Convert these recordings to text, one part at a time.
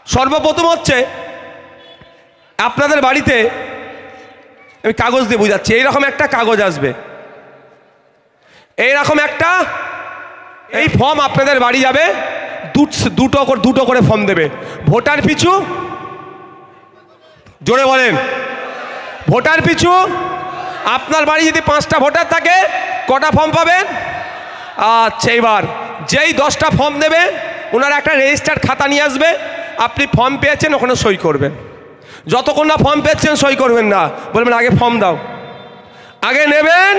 সর্বপ্রথম হচ্ছে আপনাদের বাড়িতে আমি কাগজ দিয়ে বুঝাচ্ছি। এইরকম একটা কাগজ আসবে, এইরকম একটা এই ফর্ম আপনাদের বাড়ি যাবে, দুটো করে ফর্ম দেবে। ভোটার পিছু, জোরে বলেন, ভোটার পিছু আপনার বাড়ি যদি 5টা ভোটার থাকে কটা ফর্ম পাবেন? আচ্ছা, এবার যেই 10টা ফর্ম দেবে ওনারা একটা রেজিস্টার্ড খাতা নিয়ে আসবে। আপনি ফর্ম পেয়েছেন, ওখানে সই করবেন। যতক্ষণ না ফর্ম পেয়েছেন সই করবেন না, বলবেন আগে ফর্ম দাও, আগে নেবেন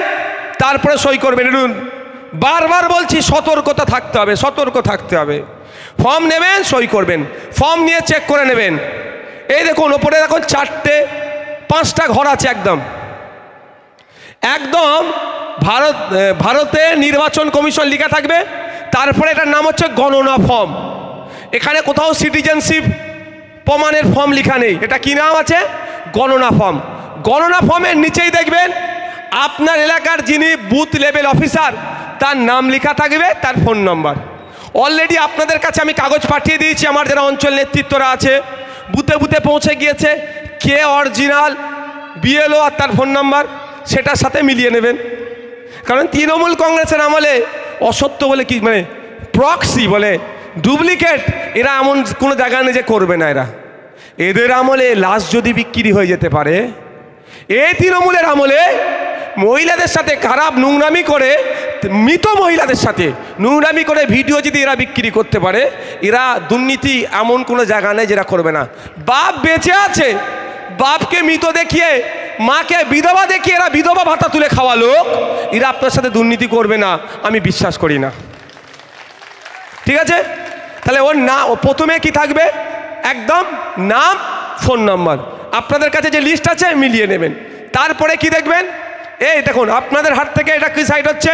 তারপরে সই করবেন। বারবার বলছি, সতর্কতা থাকতে হবে, সতর্ক থাকতে হবে। ফর্ম নেবেন, সই করবেন, ফর্ম নিয়ে চেক করে নেবেন। এই দেখুন ওপরে দেখুন 4-5টা ঘর আছে, একদম একদম ভারতে নির্বাচন কমিশন লেখা থাকবে। তারপরে এটার নাম হচ্ছে গণনা ফর্ম। এখানে কোথাও সিটিজেনশিপ প্রমাণের ফর্ম লেখা নেই। এটা কি নাম আছে? গণনা ফর্ম। গণনা ফর্মের নিচেই দেখবেন আপনার এলাকার যিনি বুথ লেভেল অফিসার তার নাম লেখা থাকবে, তার ফোন নাম্বার। অলরেডি আপনাদের কাছে আমি কাগজ পাঠিয়ে দিয়েছি, আমার যারা অঞ্চল নেতৃত্বরা আছে বুথে বুথে পৌঁছে গিয়েছে। কে অরিজিনাল বিএলও আর তার ফোন নাম্বার সেটার সাথে মিলিয়ে নেবেন। কারণ তৃণমূল কংগ্রেসের আমলে অসত্য বলে কি, মানে প্রক্সি বলে ডুপ্লিকেট, এরা এমন কোনো জায়গা নেই যে করবে না। এদের আমলে লাশ যদি বিক্রি হয়ে যেতে পারে, এই তৃণমূলের আমলে মহিলাদের সাথে খারাপ নোংরামি করে, মৃত মহিলাদের সাথে নোংরামি করে ভিডিও যদি এরা বিক্রি করতে পারে, এরা দুর্নীতি এমন কোনো জায়গা নেই যেটা করবে না। বাপ বেঁচে আছে, বাপকে মৃত দেখিয়ে, মাকে বিধবা দেখিয়ে এরা বিধবা ভাতা তুলে খাওয়া লোক, এরা আপনার সাথে দুর্নীতি করবে না, আমি বিশ্বাস করি না। ঠিক আছে? তাহলে ওর প্রথমে কি থাকবে? একদম নাম, ফোন নাম্বার। আপনাদের কাছে যে লিস্ট আছে মিলিয়ে নেবেন। তারপরে কি দেখবেন? এই দেখুন আপনাদের হাত থেকে এটা কি সাইড হচ্ছে?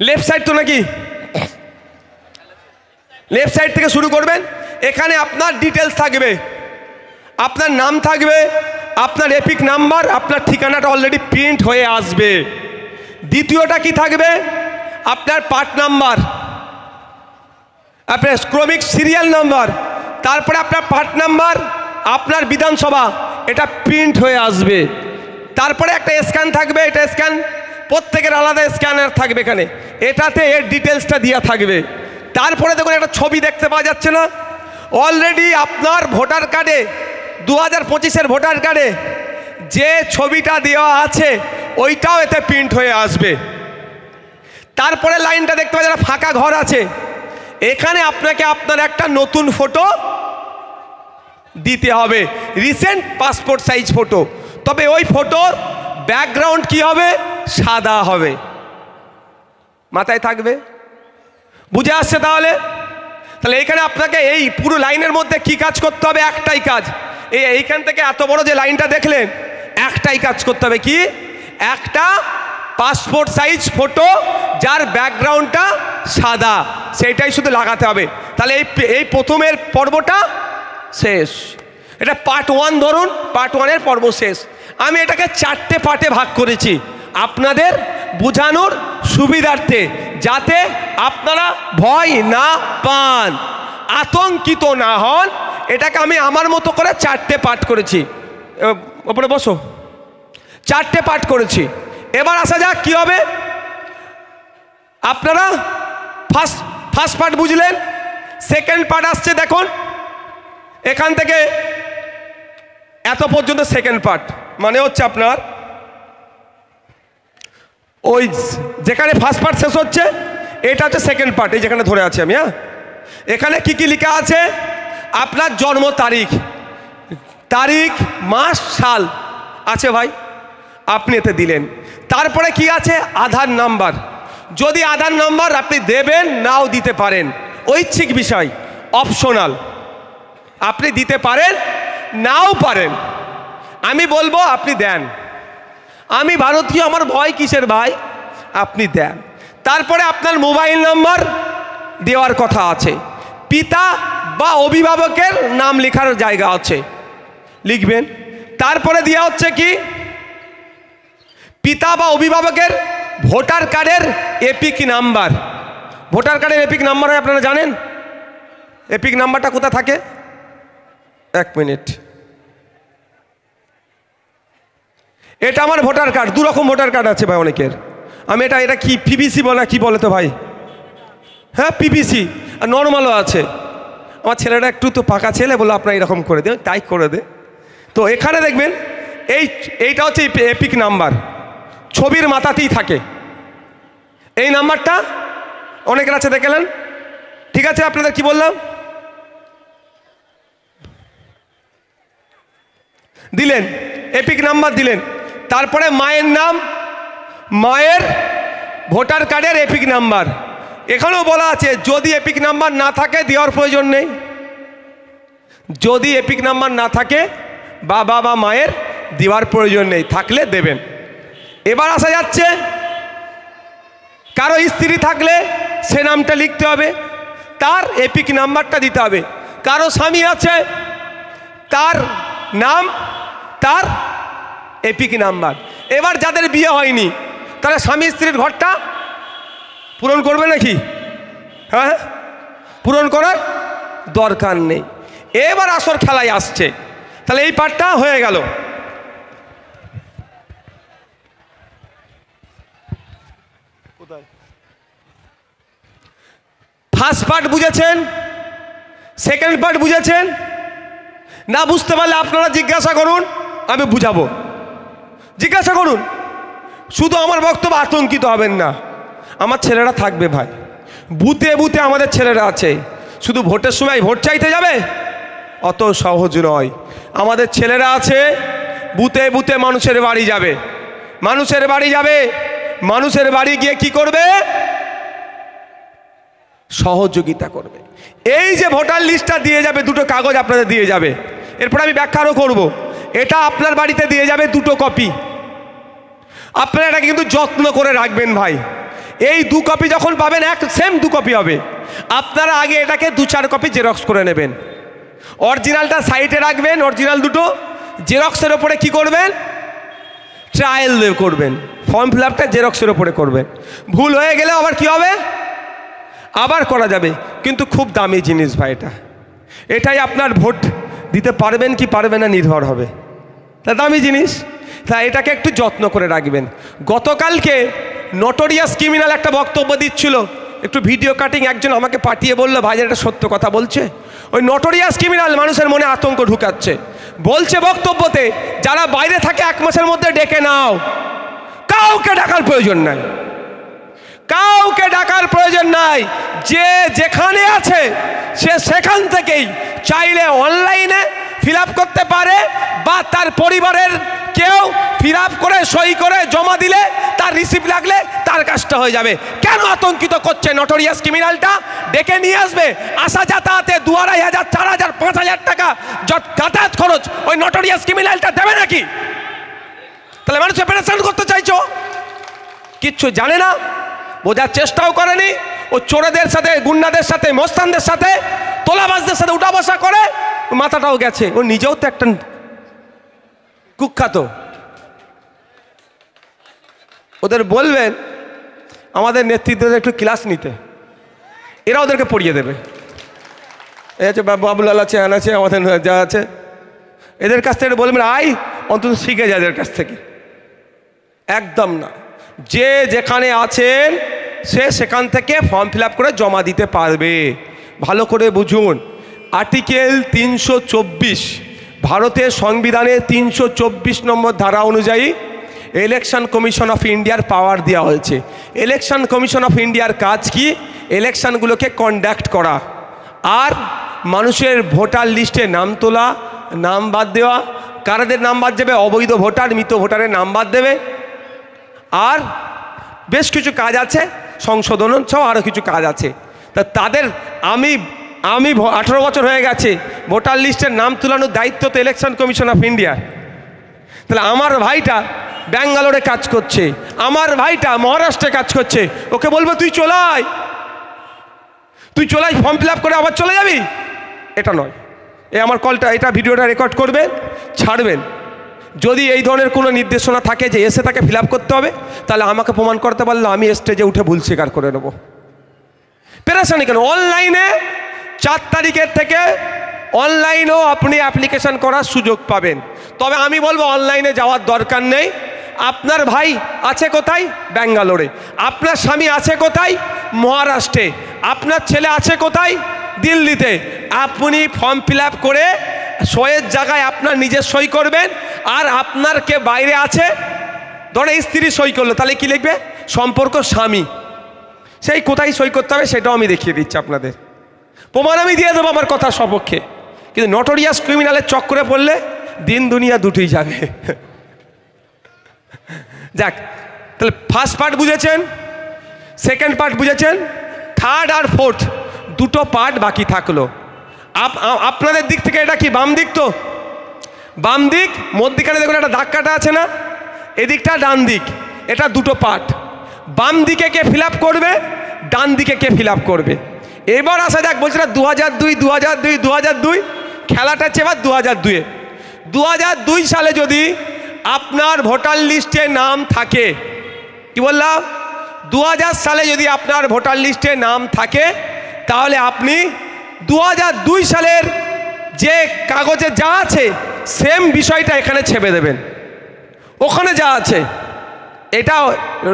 লেফট সাইড তো নাকি? লেফট সাইড থেকে শুরু করবেন। এখানে আপনার ডিটেলস থাকবে, আপনার নাম থাকবে, আপনার এপিক নাম্বার, আপনার ঠিকানাটা অলরেডি প্রিন্ট হয়ে আসবে। দ্বিতীয়টা কি থাকবে? আপনার পার্ট নাম্বার, আপনার ক্রমিক সিরিয়াল নাম্বার, তারপরে আপনার পার্ট নাম্বার, আপনার বিধানসভা, এটা প্রিন্ট হয়ে আসবে। তারপরে একটা স্ক্যান থাকবে, এটা স্ক্যান প্রত্যেকের আলাদা স্ক্যানার থাকবে এখানে, এটাতে এর ডিটেলসটা দেওয়া থাকবে। তারপরে দেখুন একটা ছবি দেখতে পাওয়া যাচ্ছে না? অলরেডি আপনার ভোটার কার্ডে 2025-এর ভোটার কার্ডে যে ছবিটা দেওয়া আছে ওইটাও এতে প্রিন্ট হয়ে আসবে। তারপরে লাইনটা দেখতে পাওয়া যাচ্ছে ফাঁকা ঘর আছে, এখানে আপনাকে আপনার একটা নতুন ফটো দিতে হবে, রিসেন্ট পাসপোর্ট সাইজ ফটো। তবে ওই ফটোর ব্যাকগ্রাউন্ড কি হবে? সাদা হবে। মাথায় থাকবে? বুঝে আসছে তাহলে? তাহলে এখানে আপনাকে এই পুরো লাইনের মধ্যে কি কাজ করতে হবে? একটাই কাজ। এইখান থেকে এত বড় যে লাইনটা দেখলেন, একটাই কাজ করতে হবে। কি? একটা পাসপোর্ট সাইজ ফটো যার ব্যাকগ্রাউন্ডটা সাদা, সেইটাই শুধু লাগাতে হবে। তাহলে এই প্রথমের পর্বটা শেষ। এটা পার্ট 1 ধরুন, পার্ট 1-এর পর্ব শেষ। আমি এটাকে 4টে পার্টে ভাগ করেছি আপনাদের বোঝানোর সুবিধার্থে, যাতে আপনারা ভয় না পান, আতঙ্কিত না হন। এটাকে আমি আমার মতো করে 4টে পার্ট করেছি। ওপরে বসো। 4টে পার্ট করেছি। এবার আসা যাক কি হবে। আপনারা ফার্স্ট পার্ট বুঝলেন, সেকেন্ড পার্ট আসছে। দেখুন এখান থেকে এত পর্যন্ত সেকেন্ড পার্ট, মানে হচ্ছে আপনার ওই যেখানে ফার্স্ট পার্ট শেষ হচ্ছে এটা হচ্ছে সেকেন্ড পার্ট। এই যেখানে ধরে আছি আমি, এখানে কি কি লেখা আছে? আপনার জন্ম তারিখ, মাস, সাল আছে ভাই, আপনি এতে দিলেন। তারপরে কি আছে? আধার নাম্বার। যদি আধার নাম্বার আপনি দেবেন, নাও দিতে পারেন, ঐচ্ছিক বিষয়, অপশনাল। আপনি দিতে পারেন, নাও পারেন। আমি বলবো আপনি দেন। আমি ভারতীয়, আমার ভয় কিসের ভাই? আপনি দেন। তারপরে আপনার মোবাইল নাম্বার দেওয়ার কথা আছে, পিতা বা অভিভাবকের নাম লেখার জায়গা আছে, লিখবেন। তারপরে দেওয়া হচ্ছে কি? পিতা বা অভিভাবকের ভোটার কার্ডের এপিক নাম্বার। ভোটার কার্ডের এপিক নাম্বার হয় আপনারা জানেন? এপিক নাম্বারটা কোথায় থাকে? 1 মিনিট। এটা আমার ভোটার কার্ড। 2 রকম ভোটার কার্ড আছে ভাই অনেকের। আমি এটা কি পিভিসি বলে কি বলে তো ভাই? হ্যাঁ পিভিসি, আর নর্মালও আছে। আমার ছেলেটা একটু তো পাকা ছেলে, বলে আপনার এরকম করে দে, তাই করে দে। তো এখানে দেখবেন এইটা হচ্ছে এপিক নাম্বার, ছবির মাথাতেই থাকে এই নাম্বারটা। অনেকের আছে দেখলেন, ঠিক আছে? আপনাদের কি বললাম, দিলেন এপিক নাম্বার দিলেন, তারপরে মায়ের নাম, মায়ের ভোটার কার্ডের এপিক নাম্বার। এখানেও বলা আছে যদি এপিক নাম্বার না থাকে দেওয়ার প্রয়োজন নেই। যদি এপিক নাম্বার না থাকে বাবা বা মায়ের দেওয়ার প্রয়োজন নেই, থাকলে দেবেন। এবার আসা যাচ্ছে, কারো স্ত্রী থাকলে সে নামটা লিখতে হবে, তার এপিক নাম্বারটা দিতে হবে। কারো স্বামী আছে, তার নাম, তার এপিক নাম্বার। এবার যাদের বিয়ে হয়নি তারা স্বামী স্ত্রীর ঘরটা পূরণ করবে নাকি? হ্যাঁ, পূরণ করার দরকার নেই। এবার আসর খেলায় আসছে, তাহলে এই পার্টটা হয়ে গেল। ফার্স্ট পার্ট বুঝেছেন? সেকেন্ড পার্ট বুঝেছেন? না বুঝতে পারলে আপনারা জিজ্ঞাসা করুন, আমি বুঝাবো। জিজ্ঞাসা করুন, শুধু আমার বক্তব্য আতঙ্কিত হবেন না। আমার ছেলেরা থাকবে ভাই, বুথে বুথে আমাদের ছেলেরা আছে। শুধু ভোটের সময় ভোট চাইতে যাবে, অত সহজ নয়। আমাদের ছেলেরা আছে, বুথে বুথে মানুষের বাড়ি যাবে, মানুষের বাড়ি যাবে, মানুষের বাড়ি গিয়ে কি করবে? সহযোগিতা করবে। এই যে ভোটার লিস্টটা দিয়ে যাবে, 2টো কাগজ আপনাদের দিয়ে যাবে, এরপর আমি ব্যাখ্যাও করব। এটা আপনার বাড়িতে দিয়ে যাবে 2টো কপি। আপনারা এটা কিন্তু যত্ন করে রাখবেন ভাই। এই 2 কপি যখন পাবেন, সেম 2 কপি হবে। আপনারা আগে এটাকে 2-4 কপি জেরক্স করে নেবেন, অরিজিনালটা সাইডে রাখবেন। অরিজিনাল 2টো জেরক্সের ওপরে কি করবেন? ট্রায়াল করবেন। ফর্ম ফিল আপটা জেরক্সের ওপরে করবেন। ভুল হয়ে গেলে আবার কি হবে? আবার করা যাবে। কিন্তু খুব দামি জিনিস ভাই এটা। এটাই আপনার ভোট দিতে পারবেন কি পারবেন না নির্ভর হবে। তা দামি জিনিস, তা এটাকে একটু যত্ন করে রাখবেন। গতকালকে নটোরিয়াস ক্রিমিনাল একটা বক্তব্য দিচ্ছিল, একটু ভিডিও কাটিং একজন আমাকে পাঠিয়ে বললো, ভাই এটা সত্য কথা বলছে। ওই নটোরিয়াস ক্রিমিনাল মানুষের মনে আতঙ্ক ঢুকাচ্ছে। বলছে বক্তব্যতে, যারা বাইরে থাকে 1 মাসের মধ্যে ডেকে নাও, কাউকে ডাকার প্রয়োজন নাই, কাউকে ডাকার প্রয়োজন নাই। যে যেখানে আছে সে সেখান থেকেই চাইলে অনলাইনে ফিল আপ করতে পারে, বা তার পরিবারের কেউ ফিল আপ করে সই করে জমা দিলে তার রিসিপ্ট লাগলে তার কাজটা হয়ে যাবে। কেন আতঙ্কিত করছে? নটোরিয়াস ক্রিমিনালটা ডেকে নিয়ে আসবে, আসা যাতায়াতে 2,500, 4,000, 5,000 টাকা যাতায়াত খরচ ওই নটোরিয়াস ক্রিমিনালটা দেবে নাকি? তাহলে মানুষ অপারেশন করতে চাইছো, কিচ্ছু জানে না, বোঝার চেষ্টাও করেনি। ও চোরেদের সাথে, গুন্ডাদের সাথে, মস্তানদের সাথে, তোলাবাজদের সাথে উঠা বসা করে, মাথাটাও গেছে। ও নিজেও তো একটা কুখ্যাত। ওদের বলবেন আমাদের নেতৃত্বদের একটু ক্লাস নিতে, এরা ওদেরকে পড়িয়ে দেবে। এই আছে বাবুলাল আছে, আন আছে, আমাদের যা আছে, এদের কাছ থেকে বলবেন আই অন্তত শিখে যায় এদের কাছ থেকে। একদম না, যে যেখানে আছেন সে সেখান থেকে ফর্ম ফিল আপ করে জমা দিতে পারবে। ভালো করে বুঝুন, আর্টিকেল 324 ভারতের সংবিধানের 324 নম্বর ধারা অনুযায়ী ইলেকশন কমিশন অফ ইন্ডিয়ার পাওয়ার দেওয়া হয়েছে। ইলেকশন কমিশন অফ ইন্ডিয়ার কাজ কি? ইলেকশনগুলোকে কন্ডাক্ট করা, আর মানুষের ভোটার লিস্টে নাম তোলা, নাম বাদ দেওয়া, কারাদের নাম বাদ দেবে, অবৈধ ভোটার, মৃত ভোটারের নাম বাদ দেবে, আর বেশ কিছু কাজ আছে, সংশোধন সহ আরও কিছু কাজ আছে। তা তাদের আমি 18 বছর হয়ে গেছে, ভোটার লিস্টের নাম তোলানোর দায়িত্ব তো ইলেকশন কমিশন অফ ইন্ডিয়া। তাহলে আমার ভাইটা ব্যাঙ্গালোরে কাজ করছে, আমার ভাইটা মহারাষ্ট্রে কাজ করছে, ওকে বলবো তুই চলাই ফর্ম ফিল আপ করে আবার চলে যাবি? এটা নয়। আমার কলটা, এটা ভিডিওটা রেকর্ড করবেন, ছাড়বেন। যদি এই ধরনের কোনো নির্দেশনা থাকে যে এসে তাকে ফিল আপ করতে হবে, তাহলে আমাকে প্রমাণ করতে পারলে আমি স্টেজে উঠে ভুল স্বীকার করে নেব। পেরেশানি কেন? অনলাইনে 4 তারিখের থেকে অনলাইনেও আপনি অ্যাপ্লিকেশন করার সুযোগ পাবেন। তবে আমি বলবো অনলাইনে যাওয়ার দরকার নেই। আপনার ভাই আছে কোথায়? ব্যাঙ্গালোরে। আপনার স্বামী আছে কোথায়? মহারাষ্ট্রে। আপনার ছেলে আছে কোথায়? দিল্লিতে। আপনি ফর্ম ফিল আপ করে সইয়ের জায়গায় আপনার নিজের সই করবেন। আর আপনার কে বাইরে আছে, ধরো স্ত্রী সই করলো, তাহলে কি লিখবে? সম্পর্ক স্বামী। সেই কোথায় সই করতে হবে সেটাও আমি দেখিয়ে দিচ্ছি আপনাদের, প্রমাণ আমি দিয়ে দেবো আমার কথার সপক্ষে। কিন্তু নটোরিয়াস ক্রিমিনালের চক্করে পড়লে দিন দুনিয়া দুটোই যাবে। যাক, তাহলে ফার্স্ট পার্ট বুঝেছেন, সেকেন্ড পার্ট বুঝেছেন, থার্ড আর ফোর্থ দুটো পার্ট বাকি থাকলো। আপনাদের দিক থেকে এটা কি বাম দিক? তো বাম দিক, মধ্যিখানে দেখুন একটা দাগ কাটা আছে না, এদিকটা ডান দিক। এটা দুটো পার্ট। বাম দিকে কে ফিল আপ করবে, ডান দিকে কে ফিল আপ করবে। এবার আসা যাক, বলছে না 2002 2002 2002, খেলাটা হচ্ছে এবার 2002-এ। 2002 সালে যদি আপনার ভোটার লিস্টে নাম থাকে, কি বললাম, 2000 সালে যদি আপনার ভোটার লিস্টে নাম থাকে, তাহলে আপনি 2002 সালের যে কাগজে যা আছে সেম বিষয়টা এখানে ছেপে দেবেন। ওখানে যা আছে, এটা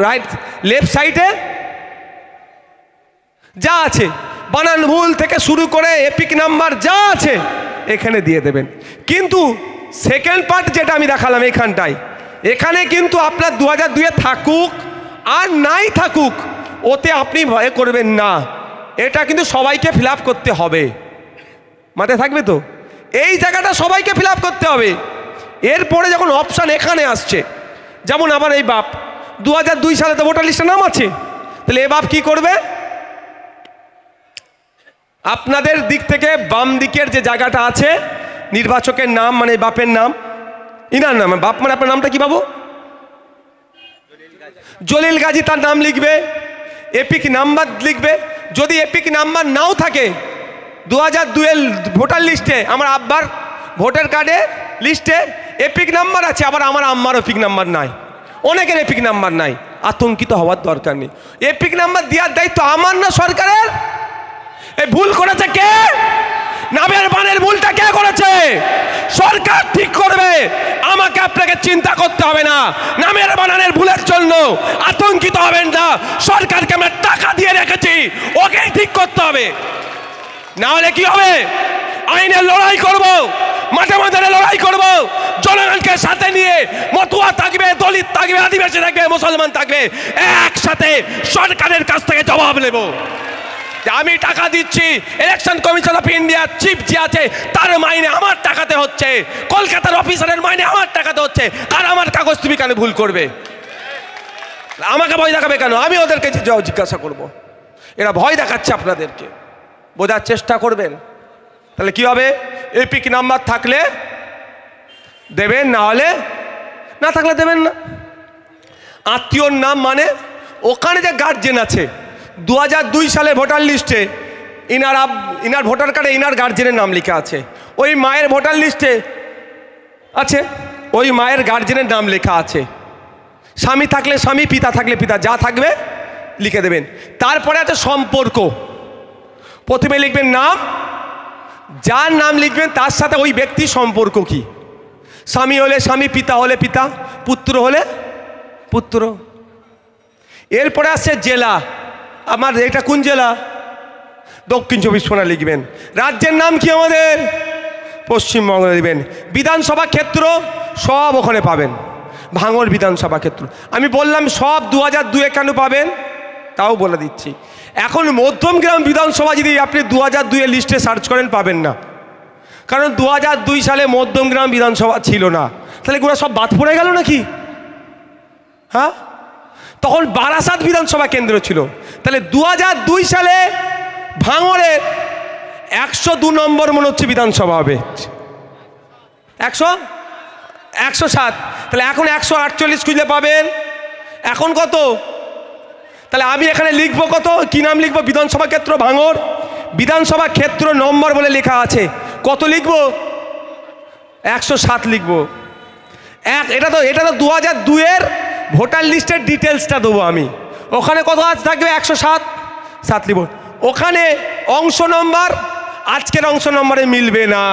রাইট লেফট সাইডে যা আছে, বানান ভুল থেকে শুরু করে এপিক নাম্বার যা আছে এখানে দিয়ে দেবেন। কিন্তু সেকেন্ড পার্ট যেটা আমি দেখালাম এখানটায়, এখানে কিন্তু আপনার 2002-এ থাকুক আর নাই থাকুক, ওতে আপনি ভয় করবেন না। এটা কিন্তু সবাইকে ফিল আপ করতে হবে, মাথায় থাকবে তো। এই জায়গাটা সবাইকে ফিল আপ করতে হবে। এরপরে যখন অপশান এখানে আসছে, যেমন আমার এই বাপ 2002 সালে তো ভোটার লিস্টে নাম আছে, তাহলে এ বাপ কি করবে? আপনাদের দিক থেকে বাম দিকের যে জায়গাটা আছে, নির্বাচকের নাম মানে বাপের নাম, ইনার নাম, বাপ মানে আপনার নামটা কি বাবু? জলিল গাজী, তার নাম লিখবে, এপিক নাম্বার লিখবে। যদি এপিক নাম্বার নাও থাকে 2002-এর ভোটার লিস্টে, আমার আব্বার ভোটার কার্ডে লিস্টে এপিক নাম্বার আছে, আবার আমার আম্মার এপিক নাম্বার নাই, অনেকের এপিক নাম্বার নাই, আতঙ্কিত হওয়ার দরকার নেই। এপিক নাম্বার দেওয়ার দায়িত্ব আমার না সরকারের। এই ভুল করেছে কে? নামের বানের ভুলটা কে করেছে? সরকার ঠিক করবে, আমাকে আপনাকে চিন্তা করতে হবে না। নামের বানানের ভুলের জন্য আতঙ্কিত হবেন না, সরকারকে আমরা টাকা দিয়ে রেখেছি, ওকেই ঠিক করতে হবে। না হলে কি হবে? আইনের লড়াই করব, মাঠে ময়দানে লড়াই করব, জনগণকে সাথে নিয়ে, মতুয়া থাকবে, দলিত থাকবে, আদিবাসী থাকবে, মুসলমান থাকবে, একসাথে সরকারের কাছ থেকে জবাব নেব। আমি টাকা দিচ্ছি, ইলেকশন কমিশন অফ ইন্ডিয়ার চিফ যে আছে তার মাইনে আমার টাকাতে হচ্ছে, কলকাতার অফিসারের মাইনে আমার টাকাতে হচ্ছে, আর আমার কাগজ তুমি কেন ভুল করবে? আমাকে ভয় দেখাবে কেন? আমি ওদেরকে জিজ্ঞাসা করব। এরা ভয় দেখাচ্ছে আপনাদেরকে, বোঝার চেষ্টা করবেন। তাহলে কি হবে? এপিক নাম্বার থাকলে দেবেন, না হলে না থাকলে দেবেন না। আত্মীয়র নাম মানে ওখানে যে গার্জেন আছে, 2002 সালে ভোটার লিস্টে ইনার ভোটার কার্ডে ইনার গার্জেনের নাম লেখা আছে, ওই মায়ের ভোটার লিস্টে আছে, ওই মায়ের গার্জেনের নাম লেখা আছে। স্বামী থাকলে স্বামী, পিতা থাকলে পিতা, যা থাকবে লিখে দেবেন। তারপরে আছে সম্পর্ক। প্রথমে লিখবেন নাম, যার নাম লিখবেন তার সাথে ওই ব্যক্তির সম্পর্ক কি। স্বামী হলে স্বামী, পিতা হলে পিতা, পুত্র হলে পুত্র। এরপরে আসছে জেলা। আমার এটা কোন জেলা? দক্ষিণ 24 পরগনা লিখবেন। রাজ্যের নাম কি আমাদের? পশ্চিমবঙ্গ লিখবেন। বিধানসভা ক্ষেত্র সব ওখানে পাবেন, ভাঙড় বিধানসভা ক্ষেত্র। আমি বললাম সব 2002-এ কেন পাবেন তাও বলে দিচ্ছি। এখন মধ্যমগ্রাম বিধানসভা যদি আপনি 2002-এর লিস্টে সার্চ করেন পাবেন না, কারণ 2002 সালে মধ্যমগ্রাম বিধানসভা ছিল না। তাহলে এগুলো সব বাদ পড়ে গেল নাকি? হ্যাঁ, তখন বারাসাত বিধানসভা কেন্দ্র ছিল। তাহলে 2002 সালে ভাঙড়ে 102 নম্বর মনে হচ্ছে বিধানসভা হবে, 107। তাহলে এখন 148 খুঁজলে পাবেন। এখন কত? তাহলে আমি এখানে লিখবো কত, কি নাম লিখবো? বিধানসভা ক্ষেত্র ভাঙড়, বিধানসভা ক্ষেত্র নম্বর বলে লেখা আছে, কত লিখবো? 107 লিখবো। এটা তো 2002-এর ভোটার লিস্টের ডিটেলসটা দেবো আমি। ওখানে কত থাকবে? 107 লিখব। ওখানে অংশ নম্বর আজকের অংশ নম্বরে মিলবে না।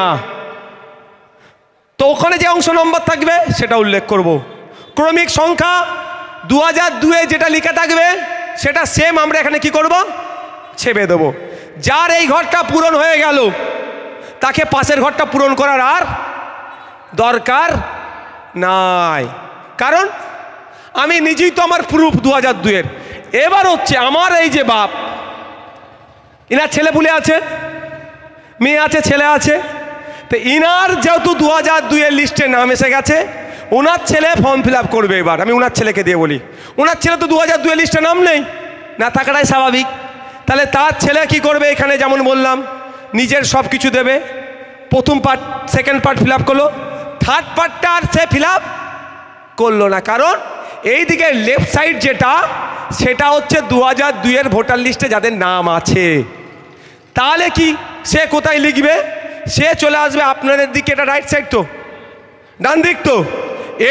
তো ওখানে যে অংশ নম্বর থাকবে সেটা উল্লেখ করব। ক্রমিক সংখ্যা 2002-এ যেটা লিখে থাকবে সেটা সেম আমরা এখানে কি করব, ছেপে দেবো। যার এই ঘরটা পূরণ হয়ে গেল তাকে পাশের ঘরটা পূরণ করার আর দরকার নাই, কারণ আমি নিজেই তো আমার প্রুফ 2002-এর। এবার হচ্ছে আমার এই যে বাপ, ইনার ছেলে পুলে আছে, মেয়ে আছে, ছেলে আছে, তো ইনার যেহেতু 2002-এর লিস্টে নাম এসে গেছে, ওনার ছেলে ফর্ম ফিল আপ করবে। এবার আমি ওনার ছেলেকে দিয়ে বলি, ওনার ছেলে তো 2002-এর লিস্টে নাম নেই, না থাকাটাই স্বাভাবিক। তাহলে তার ছেলে কি করবে, এখানে যেমন বললাম নিজের সব কিছু দেবে। প্রথম part, second part fill up করলো, থার্ড পার্টটা আর সে ফিল আপ করলো না, কারণ এই দিকে লেফট সাইড যেটা, সেটা হচ্ছে 2002-এর ভোটার লিস্টে যাদের নাম আছে। তাহলে কি সে কোথায় লিখবে, সে চলে আসবে আপনাদের দিকে, এটা রাইট সাইড তো, ডান দিক তো,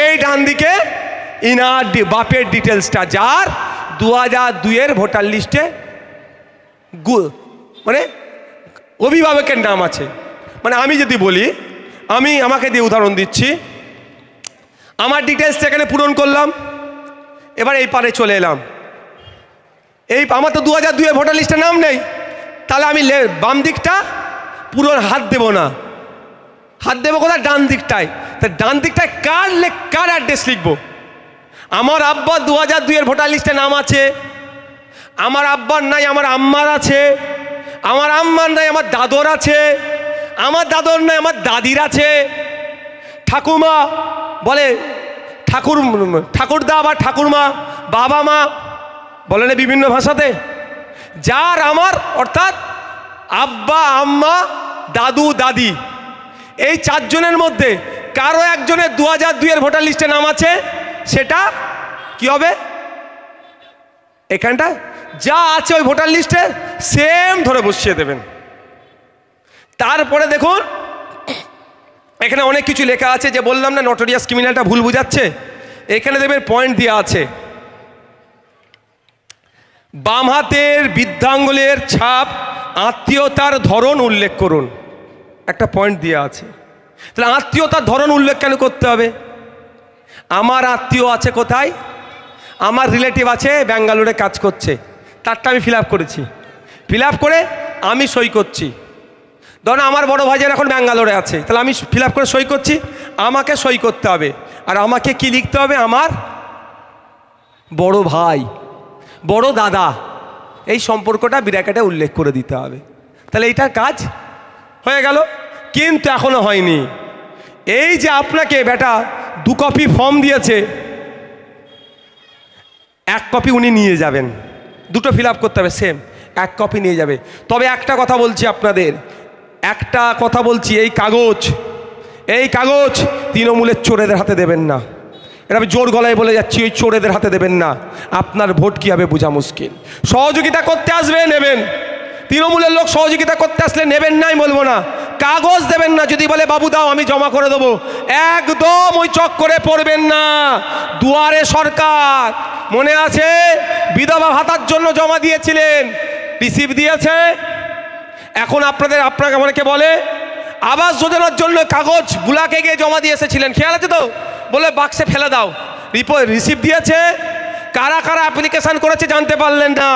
এই ডান দিকে ইনার বাপের ডিটেলসটা যার 2002-এর ভোটার লিস্টে মানে অভিভাবকের নাম আছে। মানে আমি যদি বলি, আমাকে দিয়ে উদাহরণ দিচ্ছি, আমার ডিটেলস এখানে পূরণ করলাম, এবার এই পারে চলে এলাম, এই আমার তো 2002-এর ভোটার লিস্টে নাম নেই, তাহলে আমি বাম দিকটা পুরো হাত দেব না, হাত দেবো কোথায়, ডান দিকটায়। তা ডান দিকটায় কার অ্যাড্রেস লিখবো? আমার আব্বার 2002-এর ভোটার লিস্টে নাম আছে, আমার আব্বার নাই আমার আম্মার আছে, আমার আম্মার নাই আমার দাদর আছে, আমার দাদর নাই আমার দাদির আছে, ঠাকুমা বলে ঠাকুরদা বা ঠাকুরমা, বাবা মা বলে না বিভিন্ন ভাষাতে, যার আমার অর্থাৎ আব্বা আম্মা দাদু দাদি, এই চারজনের মধ্যে কারো একজনের 2002-এর ভোটার লিস্টে নাম আছে, সেটা কি হবে, এখানটা যা আছে ওই ভোটার লিস্টে সেম ধরে বসিয়ে দেবেন। তারপরে দেখুন এখানে অনেক কিছু লেখা আছে, যে বললাম না নটোরিয়াস ক্রিমিনালটা ভুল বুঝাচ্ছে, এখানে দেখবেন পয়েন্ট দেওয়া আছে, বাম হাতের বৃদ্ধাঙ্গুলের ছাপ আত্মীয়তার ধরন উল্লেখ করুন, একটা পয়েন্ট দেওয়া আছে। তাহলে আত্মীয়তার ধরন উল্লেখ কেন করতে হবে? আমার আত্মীয় আছে কোথায়, আমার রিলেটিভ আছে ব্যাঙ্গালোরে কাজ করছে, তারটা আমি ফিল আপ করেছি, ফিল আপ করে আমি সই করছি। ধরুন আমার বড় ভাইজান এখন ব্যাঙ্গালোরে আছে, তাহলে আমি ফিল আপ করে সই করছি, আমাকে সই করতে হবে। আর আমাকে কি লিখতে হবে, আমার বড় ভাই, বড় দাদা, এই সম্পর্কটা ব্র্যাকেটে উল্লেখ করে দিতে হবে। তাহলে এইটার কাজ হয়ে গেল। কিন্তু এখনো হয়নি। এই যে আপনাকে বেটা 2 কপি ফর্ম দিয়েছে, 1 কপি উনি নিয়ে যাবেন, দুটো ফিল আপ করতে হবে সেম, 1 কপি নিয়ে যাবে। তবে একটা কথা বলছি আপনাদের, একটা কথা বলছি, এই কাগজ তৃণমূলের চোরেদের হাতে দেবেন না। এটা আমি জোর গলায় বলে যাচ্ছি, ওই চোরেদের হাতে দেবেন না, আপনার ভোট কী হবে বোঝা মুশকিল। সহযোগিতা করতে আসবে নেবেন, তৃণমূলের লোক সহযোগিতা করতে আসলে নেবেন নাই বলবো না, কাগজ দেবেন না। যদি বলে বাবু দাও আমি জমা করে দেবো, একদম ওই চক্করে পড়বেন না। দুয়ারে সরকার মনে আছে, বিধবা ভাতার জন্য জমা দিয়েছিলেন, রিসিভ দিয়েছে। এখন আপনাকে অনেকে বলে আবাস যোজনার জন্য কাগজ বুলাকে গিয়ে জমা দিয়ে এসেছিলেন, খেয়াল আছে তো, বলে বাক্সে ফেলে দাও, রিসিভ দিয়েছে। কারা কারা অ্যাপ্লিকেশান করেছে জানতে পারলেন না।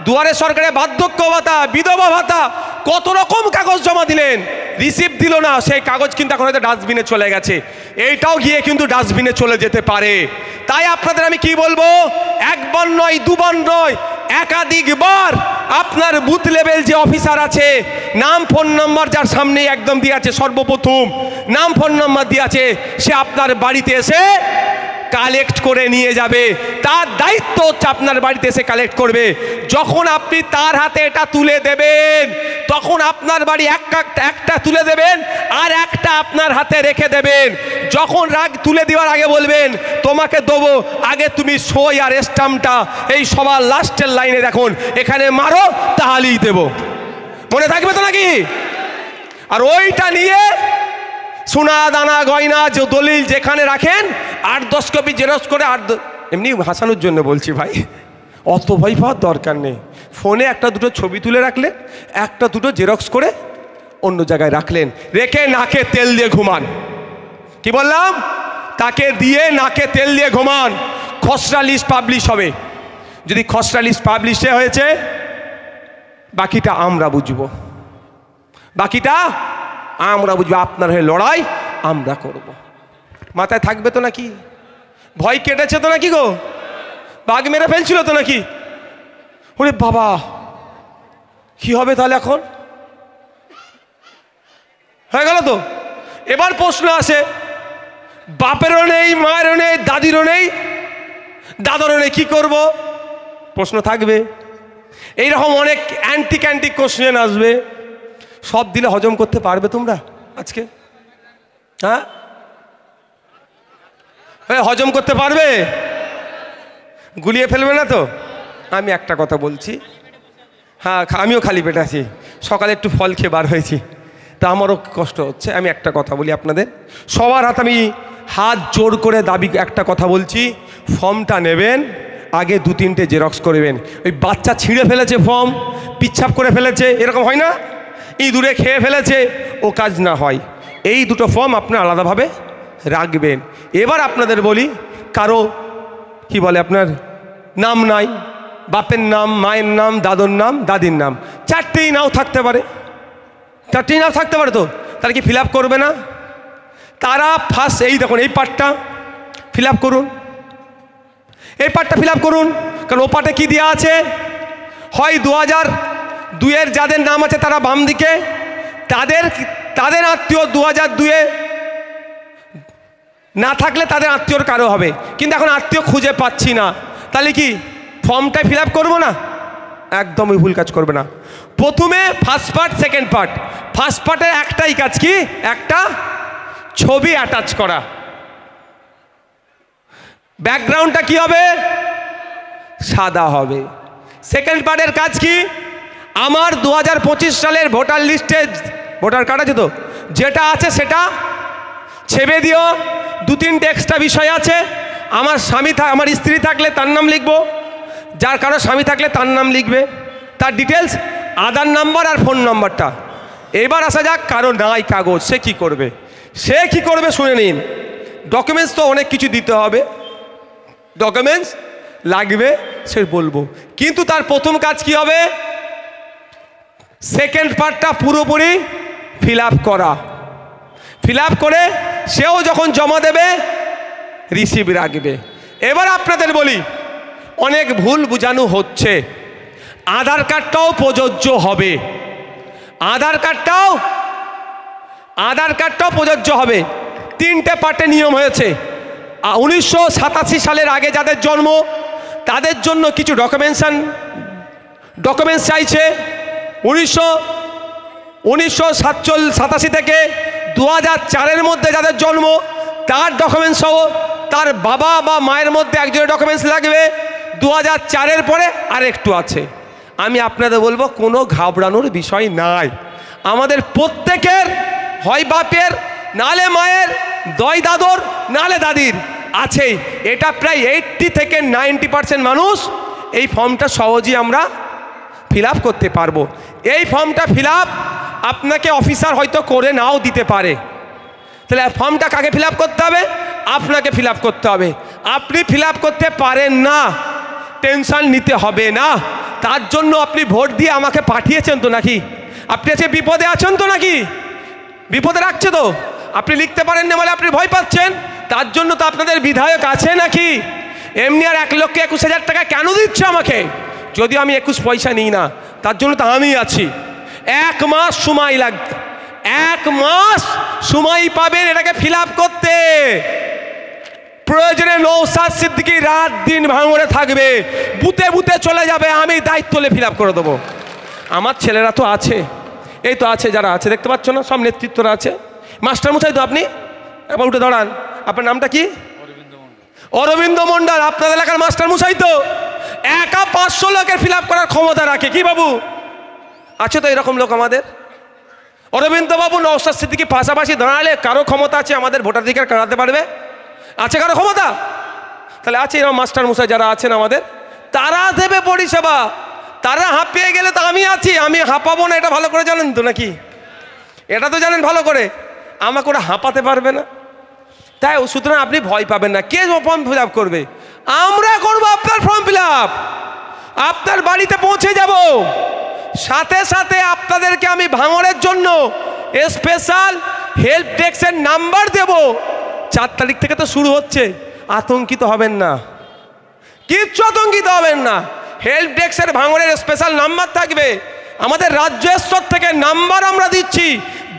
দুয়ারে সরকারে বার্ধক্য ভাতা, বিধবা ভাতা, কত রকম কাগজ জমা দিলেন, রিসিভ দিল না। সেই কাগজ কিন্তু এখন হয়তো ডাস্টবিনে চলে গেছে, এইটাও গিয়ে কিন্তু ডাস্টবিনে চলে যেতে পারে। তাই আপনাদের আমি কি বলবো, একবার নয় দুবার নয়, একাধিকবার আপনার বুথ লেভেল যে অফিসার আছে, নাম ফোন নাম্বার যার সামনে একদম দিয়ে আছে, সর্বপ্রথম নাম ফোন নাম্বার দিয়ে আছে, সে আপনার বাড়িতে এসে কালেক্ট করে নিয়ে যাবে। তার দায়িত্ব হচ্ছে আপনার বাড়িতে এসে কালেক্ট করবে। যখন আপনি তার হাতে এটা তুলে দেবেন, তখন আপনার বাড়ি একটা তুলে দেবেন আর একটা আপনার হাতে রেখে দেবেন। যখন তুলে দেওয়ার আগে বলবেন তোমাকে দেবো, আগে তুমি সই আর স্টাম্পটা এই সবার লাস্টের লাইনে দেখুন, এখানে মারো তাহলেই দেব। মনে থাকবে তো নাকি? আর ওইটা নিয়ে সোনা দানা গয়না যে দলিল যেখানে রাখেন 8-10 কপি জেরক্স করে, এমনি হাসানোর জন্য বলছি ভাই, অত ভয় পাওয়ার দরকার নেই। ফোনে একটা দুটো ছবি তুলে রাখলে, একটা দুটো জেরক্স করে অন্য জায়গায় রাখলেন, রেখে নাকে তেল দিয়ে ঘুমান। কি বললাম? তাকে দিয়ে নাকে তেল দিয়ে ঘুমান। খসড়া লিস্ট পাবলিশ হবে। যদি খসড়া লিস্ট পাবলিশ হয়েছে, বাকিটা আমরা বুঝবো, বাকিটা আমরা বুঝবো। আপনার হয়ে লড়াই আমরা করব। মাথায় থাকবে তো নাকি? ভয় কেটেছে তো নাকি গো? বাঘ মেরে ফেলছিল তো নাকি? ওরে বাবা, কি হবে তাহলে? এখন হয়ে গেল তো। এবার প্রশ্ন আসে, বাপেরও নেই, মায়েরও নেই, দাদিরও নেই, দাদারও নেই, কি করব? প্রশ্ন থাকবে। এইরকম অনেক অ্যান্টিক কোশ্চেন আসবে। সব দিলে হজম করতে পারবে তোমরা আজকে? হ্যাঁ, হজম করতে পারবে? গুলিয়ে ফেলবে না তো? আমি একটা কথা বলছি, হ্যাঁ আমিও খালি পেটে আছি, সকালে একটু ফল খেয়ে বার হয়েছি, তা আমারও কষ্ট হচ্ছে। আমি একটা কথা বলি আপনাদের সবার হাতে, আমি হাত জোর করে দাবি একটা কথা বলছি, ফর্মটা নেবেন, আগে 2-3টে জেরক্স করবেন। ওই বাচ্চা ছিঁড়ে ফেলেছে ফর্ম, পিচ্ছাপ করে ফেলেছে, এরকম হয় না? ইঁদুরে খেয়ে ফেলেছে, ও কাজ না হয়। এই দুটো ফর্ম আপনার আলাদাভাবে রাখবেন। এবার আপনাদের বলি, কারো কি বলে আপনার নাম নাই, বাপের নাম, মায়ের নাম, দাদুর নাম, দাদির নাম, 4টেই নাও থাকতে পারে, 4টেই নাও থাকতে পারে। তো তারা কি ফিল আপ করবে না? তারা ফার্স্ট এই দেখুন, এই পার্টটা ফিল আপ করুন, এই পার্টটা ফিল আপ করুন। কারণ ও পার্টে কী দেওয়া আছে? হয় 2002-এর যাদের নাম আছে তারা বাম দিকে, তাদের আত্মীয় 2002-এ না থাকলে তাদের আত্মীয়র কারো হবে, কিন্তু এখন আত্মীয় খুঁজে পাচ্ছি না, তাহলে কি ফর্মটাই ফিল আপ করবো না? একদমই ভুল কাজ করবে না। প্রথমে first part, second part. First পার্টের একটাই কাজ, কি? একটা ছবি অ্যাটাচ করা। ব্যাকগ্রাউন্ডটা কি হবে? সাদা হবে। সেকেন্ড পার্টের কাজ কি? আমার 2025 সালের ভোটার লিস্টে ভোটার কার্ড আছে তো, যেটা আছে সেটা ছেপে দিও। 2-3টে এক্সট্রা বিষয় আছে। আমার স্ত্রী থাকলে তার নাম লিখবো, যার কারো স্বামী থাকলে তার নাম লিখবে, তার ডিটেলস, আধার নাম্বার আর ফোন নাম্বারটা। এবার আসা যাক, কারো নাই কাগজ, সে কি করবে? সে কি করবে শুনে নিন। ডকুমেন্টস তো অনেক কিছু দিতে হবে, ডকুমেন্টস লাগবে, সে বলবো, কিন্তু তার প্রথম কাজ কি হবে? সেকেন্ড পার্টটা পুরোপুরি ফিল আপ করা। ফিল আপ করে সেও যখন জমা দেবে, রিসিভ রাখবে। এবার আপনাদের বলি, অনেক ভুল বোঝানো হচ্ছে। আধার কার্ডটাও প্রযোজ্য হবে, আধার কার্ডটাও প্রযোজ্য হবে। 3টে পার্টে নিয়ম হয়েছে। 1987 সালের আগে যাদের জন্ম, তাদের জন্য কিছু ডকুমেন্টস চাইছে। 1987 থেকে 2004-এর মধ্যে যাদের জন্ম, তার ডকুমেন্টস সহ তার বাবা বা মায়ের মধ্যে একজনের ডকুমেন্টস লাগবে। 2004-এর পরে আর একটু আছে। আমি আপনাদের বলবো, কোনো ঘাবড়ানোর বিষয় নাই। আমাদের প্রত্যেকের হয় বাপের, নালে মায়ের, দয় দাদর, নালে দাদির আছেই। এটা প্রায় 80 থেকে 90% মানুষ এই ফর্মটা সহজেই আমরা ফিল আপ করতে পারবো। এই ফর্মটা ফিল আপ আপনাকে অফিসার হয়তো করে নাও দিতে পারে। তাহলে ফর্মটা কাকে ফিল আপ করতে হবে? আপনাকে ফিল আপ করতে হবে। আপনি ফিল আপ করতে পারেন না, টেনশন নিতে হবে না। তার জন্য আপনি ভোট দিয়ে আমাকে পাঠিয়েছেন তো নাকি? আপনি আজকে বিপদে আছেন তো নাকি? বিপদে রাখছে তো? আপনি লিখতে পারেন না বলে আপনি ভয় পাচ্ছেন, তার জন্য তো আপনাদের বিধায়ক আছে নাকি? এমনি আর 1,21,000 টাকা কেন দিচ্ছে আমাকে? যদিও আমি 21 পয়সা নিই না, তার জন্য তো আমি আছি। 1 মাস সময় লাগবে, 1 মাস সময় পাবেন এটাকে ফিল আপ করতে। প্রয়োজনে নওশাদ সিদ্দিকী রাত দিন ভাঙড়ে থাকবে, বুতে বুতে চলে যাবে, আমি দায়িত্ব নিয়ে ফিল আপ করে দেবো। আমার ছেলেরা তো আছে, এই তো আছে, যারা আছে দেখতে পাচ্ছ না, সব নেতৃত্বরা আছে। মাস্টার মশাই তো আপনি, একবার উঠে দাঁড়ান। আপনার নামটা কি? অরবিন্দ মন্ডল। আপনাদের এলাকার মাস্টার মশাই তো, একা 500 লোকের ফিল আপ করার ক্ষমতা রাখে। কি বাবু আছে তো এরকম লোক আমাদের? অরবিন্দ বাবু নওশাদ সিদ্দিকী পাশাপাশি দাঁড়ালে কারো ক্ষমতা আছে আমাদের ভোটাধিকার কাটাতে পারবে? আছে কারো ক্ষমতা? তাহলে আছে এরকম মাস্টার মশাই যারা আছেন আমাদের, তারা দেবে পরিষেবা। তারা হাঁপিয়ে গেলে তো আমি আছি, আমি হাঁপাবো না, এটা ভালো করে জানেন তো নাকি? এটা তো জানেন ভালো করে, আমাকে ওরা হাঁপাতে পারবে না। তাই সুতরাং আপনি ভয় পাবেন না। কে ফর্ম ফিল আপ করবে? আমরা করব আপনার ফর্ম ফিল আপ, আপনার বাড়িতে পৌঁছে যাব। সাথে সাথে আপনাদেরকে আমি ভাঙড়ের জন্য স্পেশাল হেল্প ডেস্কের নাম্বার দেব। 4 তারিখ থেকে তো শুরু হচ্ছে, আতঙ্কিত হবেন না, কিচ্ছু আতঙ্কিত হবেন না। হেল্প ডেস্কের ভাঙড়ের স্পেশাল নাম্বার থাকবে, আমাদের রাজ্য স্তর থেকে নাম্বার আমরা দিচ্ছি।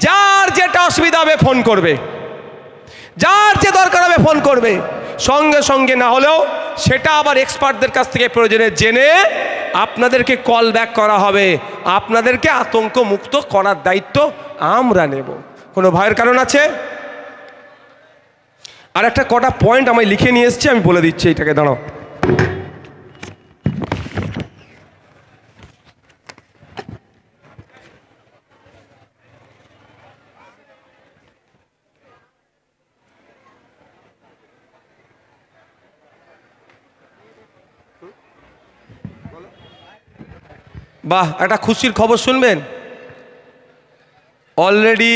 যার যেটা অসুবিধা হবে ফোন করবে, যার যে দরকার হবে ফোন করবে, সঙ্গে সঙ্গে না হলেও সেটা আবার এক্সপার্টদের কাছ থেকে প্রয়োজনে জেনে আপনাদেরকে কল ব্যাক করা হবে। আপনাদেরকে আতঙ্ক মুক্ত করার দায়িত্ব আমরা নেব। কোনো ভয়ের কারণ আছে? আর একটা কটা পয়েন্ট আমি লিখে নিয়ে এসেছি, আমি বলে দিচ্ছি। এটাকে দাঁড়াও, বাহ, একটা খুশির খবর শুনবেন। অলরেডি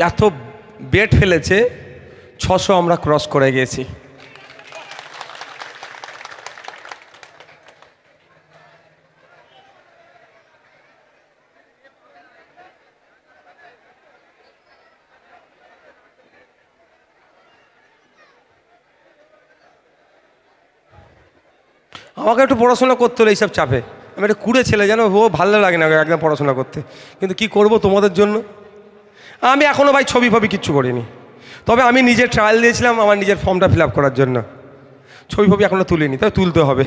এত বেট ফেলেছে, 600 আমরা ক্রস করে গেছি। আমাকে একটু পড়াশোনা করতে হলো এইসব চাপে। আমি একটা কুড়ে ছেলে, জানো, ও ভালো লাগে না একদম পড়াশোনা করতে, কিন্তু কি করব তোমাদের জন্য। আমি এখনও ভাই ছবি ফবি কিচ্ছু করিনি, তবে আমি নিজে ট্রায়াল দিয়েছিলাম আমার নিজের ফর্মটা ফিল আপ করার জন্য। ছবি ফবি এখনও তুলিনি, তবে তুলতে হবে।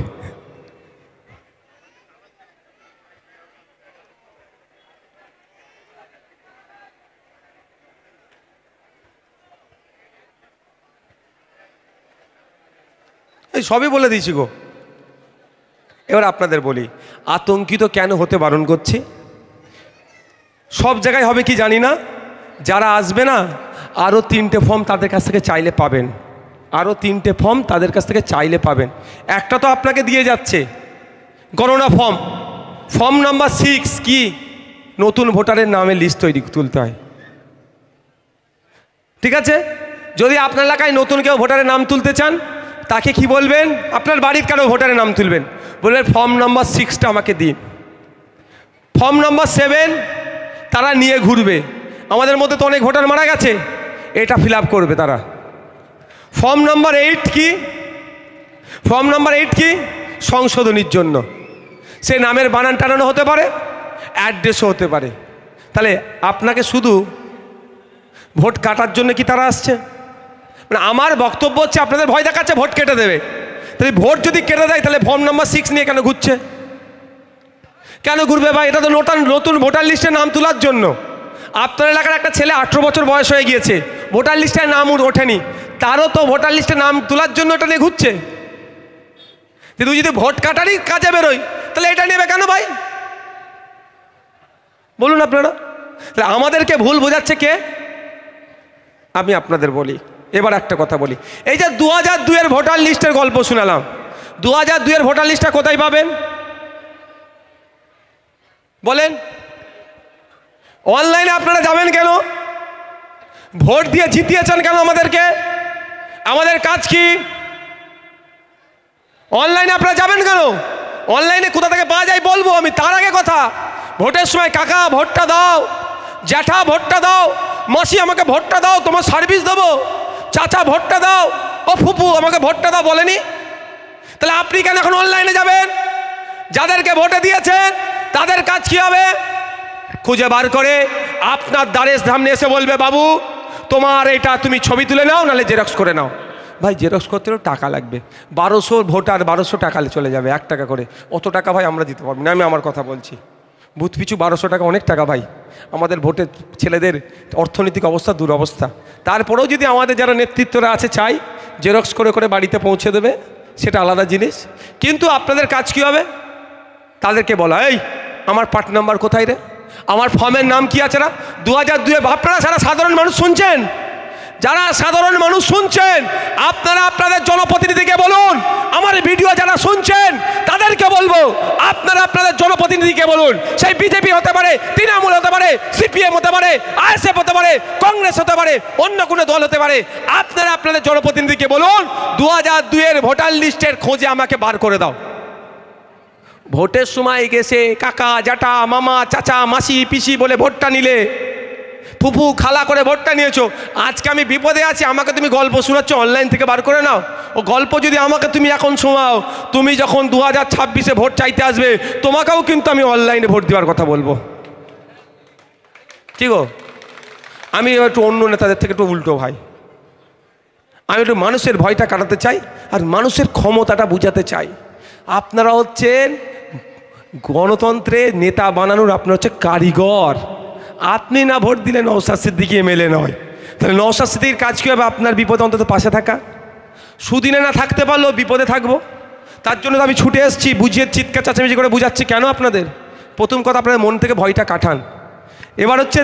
এই সবই বলে দিয়েছি গো। এবার আপনাদের বলি, আতঙ্কিত কেন হতে বারণ করছি। সব জায়গায় হবে কি জানি না, যারা আসবে না আরও 3টে ফর্ম তাদের কাছ থেকে চাইলে পাবেন, আরও 3টে ফর্ম তাদের কাছ থেকে চাইলে পাবেন। একটা তো আপনাকে দিয়ে যাচ্ছে গণনা ফর্ম, ফর্ম নাম্বার 6 কি নতুন ভোটারের নামের লিস্ট তুলতে হয়। ঠিক আছে, যদি আপনার এলাকায় নতুন কেউ ভোটারের নাম তুলতে চান, তাকে কি বলবেন? আপনার বাড়ির কারো ভোটারের নাম তুলবেন, বলবেন ফর্ম নাম্বার 6টা আমাকে দিন। ফর্ম নাম্বার 7 তারা নিয়ে ঘুরবে। আমাদের মধ্যে তো অনেক ভোটার মারা গেছে, এটা ফিল আপ করবে তারা। ফর্ম নাম্বার 8 কি? ফর্ম নাম্বার 8 কি? সংশোধনীর জন্য। সে নামের বানান টানানো হতে পারে, অ্যাড্রেসও হতে পারে। তাহলে আপনাকে শুধু ভোট কাটার জন্য কি তারা আসছে? মানে আমার বক্তব্য হচ্ছে, আপনাদের ভয় দেখাচ্ছে ভোট কেটে দেবে। তাহলে ভোট যদি কেটে দেয়, তাহলে ফর্ম নাম্বার 6 নিয়ে কেন ঘুরছে? কেন ঘুরবে ভাই? এটা তো নতুন ভোটার লিস্টে নাম তোলার জন্য। আপনার এলাকার একটা ছেলে 18 বছর বয়স হয়ে গিয়েছে, ভোটার লিস্টে নাম ওঠেনি, তারও তো ভোটার লিস্টে নাম তোলার জন্য এটা নিয়ে ঘুরছে। তুই যদি ভোট কাটারই কাজে বেরোয়, তাহলে এটা নেবে কেন ভাই? বলুন আপনারা। তাহলে আমাদেরকে ভুল বোঝাচ্ছে কে? আমি আপনাদের বলি। এবার একটা কথা বলি, এই যে 2002-এর ভোটার লিস্টের গল্প শোনালাম, 2002-এর ভোটার লিস্টটা কোথায় পাবেন বলেন? অনলাইনে আপনারা যাবেন কেন? ভোট দিয়ে জিতিয়েছেন কেন আমাদেরকে? আমাদের কাজ কি? অনলাইনে আপনারা যাবেন কেন? অনলাইনে কোথা থেকে পাওয়া যায় বলবো আমি, তার আগে কথা, ভোটের সময় কাকা ভোটটা দাও, জ্যাঠা ভোটটা দাও, মাসি আমাকে ভোটটা দাও, তোমার সার্ভিস দেবো, চাচা ভোটটা দাও, ও ফুপু আমাকে ভোটটা দাও বলেনি? তাহলে আপনি কেন এখন অনলাইনে যাবেন? যাদেরকে ভোটে দিয়েছেন তাদের কাজ কি হবে? খুঁজে বার করে আপনার দ্বারের সামনে এসে বলবে, বাবু তোমার এটা তুমি ছবি তুলে নাও, নাহলে জেরক্স করে নাও। ভাই জেরক্স করতেও টাকা লাগবে, 1200 ভোটার 1200 টাকা চলে যাবে, 1 টাকা করে। অত টাকা ভাই আমরা দিতে পারবো না, আমি আমার কথা বলছি। বুথ পিছু 1200 টাকা অনেক টাকা ভাই। আমাদের ভোটের ছেলেদের অর্থনৈতিক অবস্থা দুরবস্থা। তারপরেও যদি আমাদের যারা নেতৃত্বরা আছে চাই জেরক্স করে করে বাড়িতে পৌঁছে দেবে, সেটা আলাদা জিনিস। কিন্তু আপনাদের কাজ কী হবে? তাদেরকে বলা, এই আমার পার্ট নাম্বার কোথায় রে, আমার ফর্মের নাম কি আছে না? 2002-এ আপনারা সারা সাধারণ মানুষ শুনছেন, যারা সাধারণ মানুষ শুনছেন, আপনারা আপনাদের জনপ্রতিনিধিকে বলুন। আমার ভিডিও যারা শুনছেন তাদেরকে বলবো, আপনারা আপনাদের জনপ্রতিনিধিকে বলুন। সেই বিজেপি হতে পারে, তৃণমূল হতে পারে, সিপিএম হতে পারে, আইএসএফ হতে পারে, কংগ্রেস হতে পারে, অন্য কোনো দল হতে পারে। আপনারা আপনাদের জনপ্রতিনিধিকে বলুন 2002-এর ভোটার লিস্টের খোঁজে আমাকে বার করে দাও। ভোটের সময় গেছে কাকা জ্যাঠা মামা চাচা মাসি পিসি বলে ভোটটা নিলে, ফুফু খালা করে ভোটটা নিয়েছো। আজকে আমি বিপদে আছি, আমাকে তুমি গল্প শোনাচ্ছ, অনলাইন থেকে বার করে নাও। ও গল্প যদি আমাকে তুমি এখন শোনাও, তুমি যখন 2026-এ ভোট চাইতে আসবে, তোমাকেও কিন্তু আমি অনলাইনে ভোট দেওয়ার কথা বলবো। ঠিক গো? আমি একটু অন্য নেতাদের থেকে একটু উল্টো ভাই, আমি একটু মানুষের ভয়টা কাটাতে চাই আর মানুষের ক্ষমতাটা বুঝাতে চাই। আপনারা হচ্ছেন গণতন্ত্রের নেতা বানানোর, আপনার হচ্ছে কারিগর। আপনি না ভোট দিলে নওশাদ সিদ্দিকী এমএলএ নয়, তাহলে নওশাদ সিদ্দিকীর কাজ কী হবে? আপনার বিপদে অন্তত পাশে থাকা। সুদিনে না থাকতে পারলেও বিপদে থাকবো, তার জন্য তো আমি ছুটে এসেছি, বুঝিয়ে চিৎকার চেঁচামেচি করে বুঝাচ্ছি। কেন? আপনাদের প্রথম কথা, আপনাদের মন থেকে ভয়টা কাটান। এবার হচ্ছে